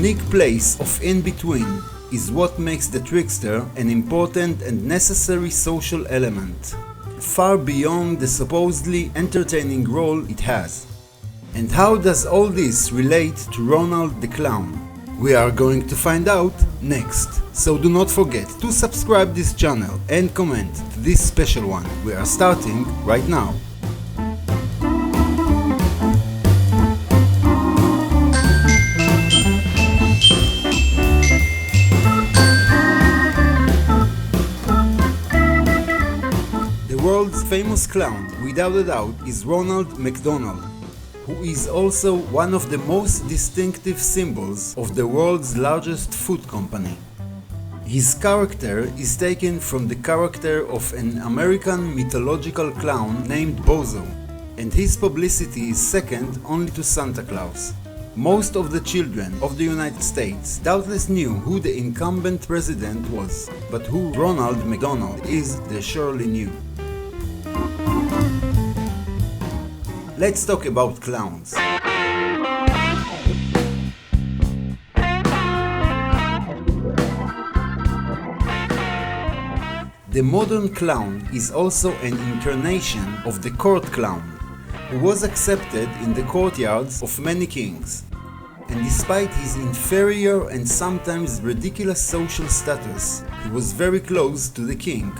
unique place of in-between is what makes the Trickster an important and necessary social element, far beyond the supposedly entertaining role it has. And how does all this relate to Ronald the Clown? We are going to find out next. So do not forget to subscribe this channel and comment to this special one. We are starting right now. The world's famous clown, without a doubt, is Ronald McDonald, who is also one of the most distinctive symbols of the world's largest food company. His character is taken from the character of an American mythological clown named Bozo, and his publicity is second only to Santa Claus. Most of the children of the United States doubtless knew who the incumbent president was, but who Ronald McDonald is, they surely knew. Let's talk about clowns. The modern clown is also an incarnation of the court clown, who was accepted in the courtyards of many kings. And despite his inferior and sometimes ridiculous social status, he was very close to the king.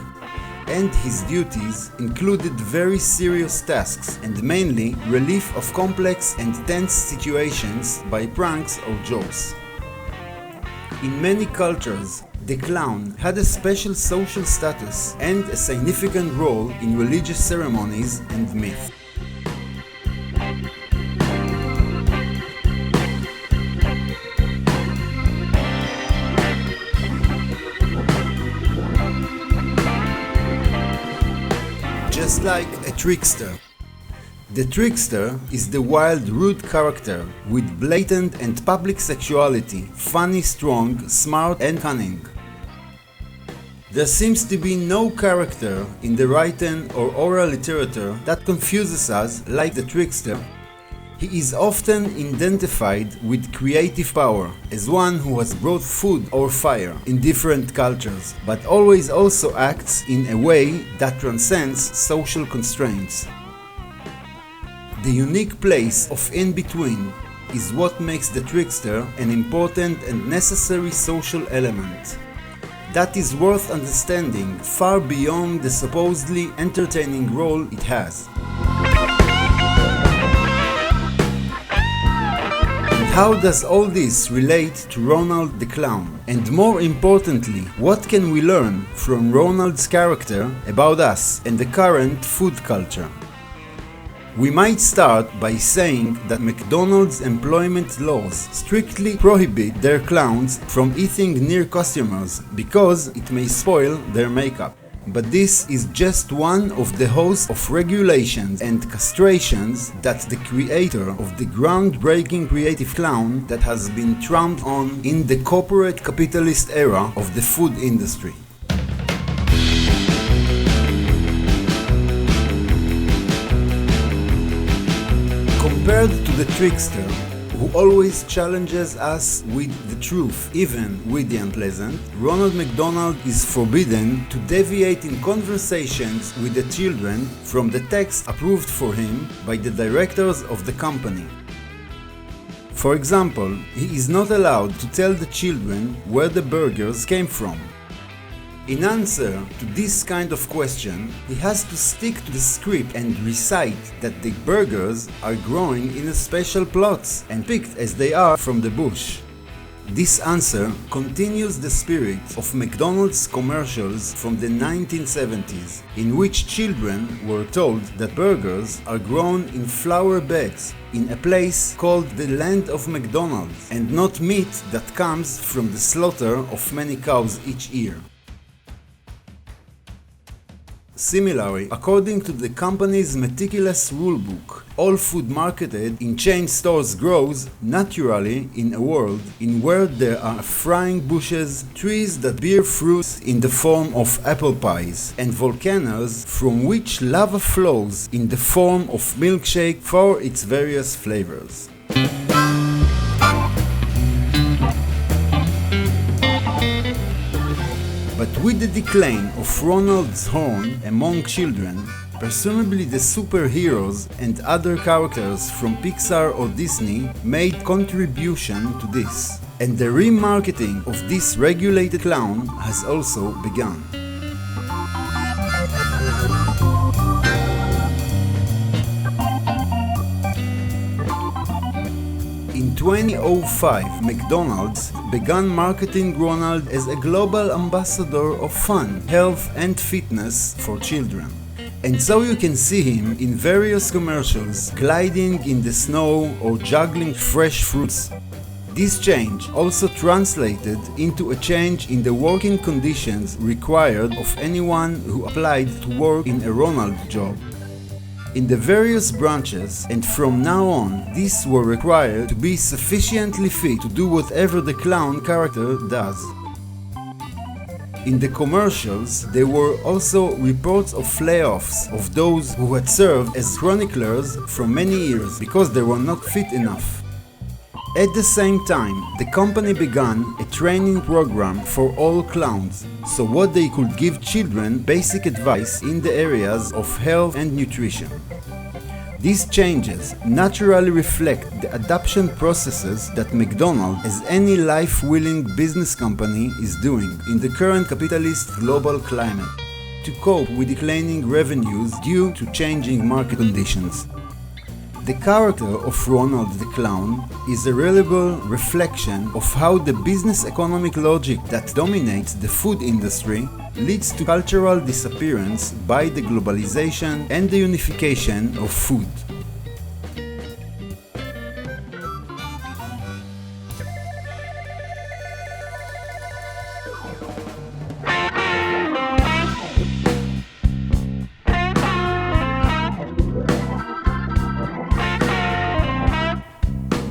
And his duties included very serious tasks and mainly relief of complex and tense situations by pranks or jokes. In many cultures, the clown had a special social status and a significant role in religious ceremonies and myth. Just like a trickster. The trickster is the wild, rude character with blatant and public sexuality, funny, strong, smart and cunning. There seems to be no character in the written or oral literature that confuses us like the trickster. He is often identified with creative power, as one who has brought food or fire in different cultures, but always also acts in a way that transcends social constraints. The unique place of in-between is what makes the trickster an important and necessary social element. That is worth understanding far beyond the supposedly entertaining role it has. How does all this relate to Ronald the Clown? And more importantly, what can we learn from Ronald's character about us and the current food culture? We might start by saying that McDonald's employment laws strictly prohibit their clowns from eating near customers because it may spoil their makeup. But this is just one of the host of regulations and castrations that the creator of the groundbreaking creative clown that has been trampled on in the corporate capitalist era of the food industry. Compared to the trickster, who always challenges us with the truth, even with the unpleasant, Ronald McDonald is forbidden to deviate in conversations with the children from the text approved for him by the directors of the company. For example, he is not allowed to tell the children where the burgers came from. In answer to this kind of question, he has to stick to the script and recite that the burgers are growing in a special plots and picked as they are from the bush. This answer continues the spirit of McDonald's commercials from the 1970s, in which children were told that burgers are grown in flower beds in a place called the Land of McDonald's and not meat that comes from the slaughter of many cows each year. Similarly, according to the company's meticulous rulebook, all food marketed in chain stores grows naturally in a world in where there are frying bushes, trees that bear fruits in the form of apple pies, and volcanoes from which lava flows in the form of milkshake for its various flavors. With the decline of Ronald's horn among children, presumably the superheroes and other characters from Pixar or Disney made contribution to this, and the remarketing of this regulated clown has also begun. In 2005, McDonald's began marketing Ronald as a global ambassador of fun, health and fitness for children. And so you can see him in various commercials, gliding in the snow or juggling fresh fruits. This change also translated into a change in the working conditions required of anyone who applied to work in a Ronald job. In the various branches, and from now on, these were required to be sufficiently fit to do whatever the clown character does. In the commercials, there were also reports of layoffs of those who had served as chroniclers for many years because they were not fit enough. At the same time, the company began a training program for all clowns, so what they could give children basic advice in the areas of health and nutrition. These changes naturally reflect the adoption processes that McDonald's, as any life-willing business company, is doing in the current capitalist global climate to cope with declining revenues due to changing market conditions. The character of Ronald the Clown is a reliable reflection of how the business economic logic that dominates the food industry leads to cultural disappearance by the globalization and the unification of food.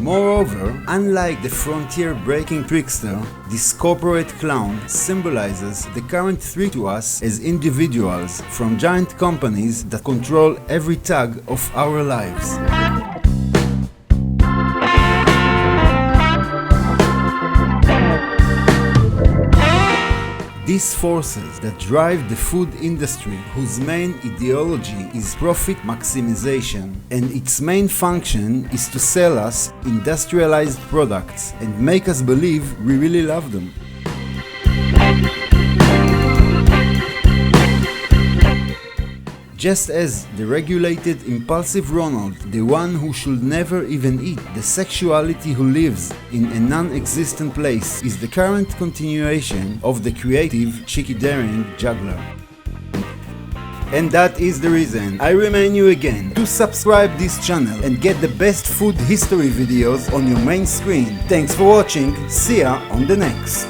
Moreover, unlike the frontier-breaking Trickster, this corporate clown symbolizes the current threat to us as individuals from giant companies that control every tug of our lives. These forces that drive the food industry, whose main ideology is profit maximization, and its main function is to sell us industrialized products and make us believe we really love them. Just as the regulated impulsive Ronald, the one who should never even eat, the sexuality who lives in a non-existent place, is the current continuation of the creative, cheeky daring juggler. And that is the reason I remind you again to subscribe this channel and get the best food history videos on your main screen. Thanks for watching, see ya on the next.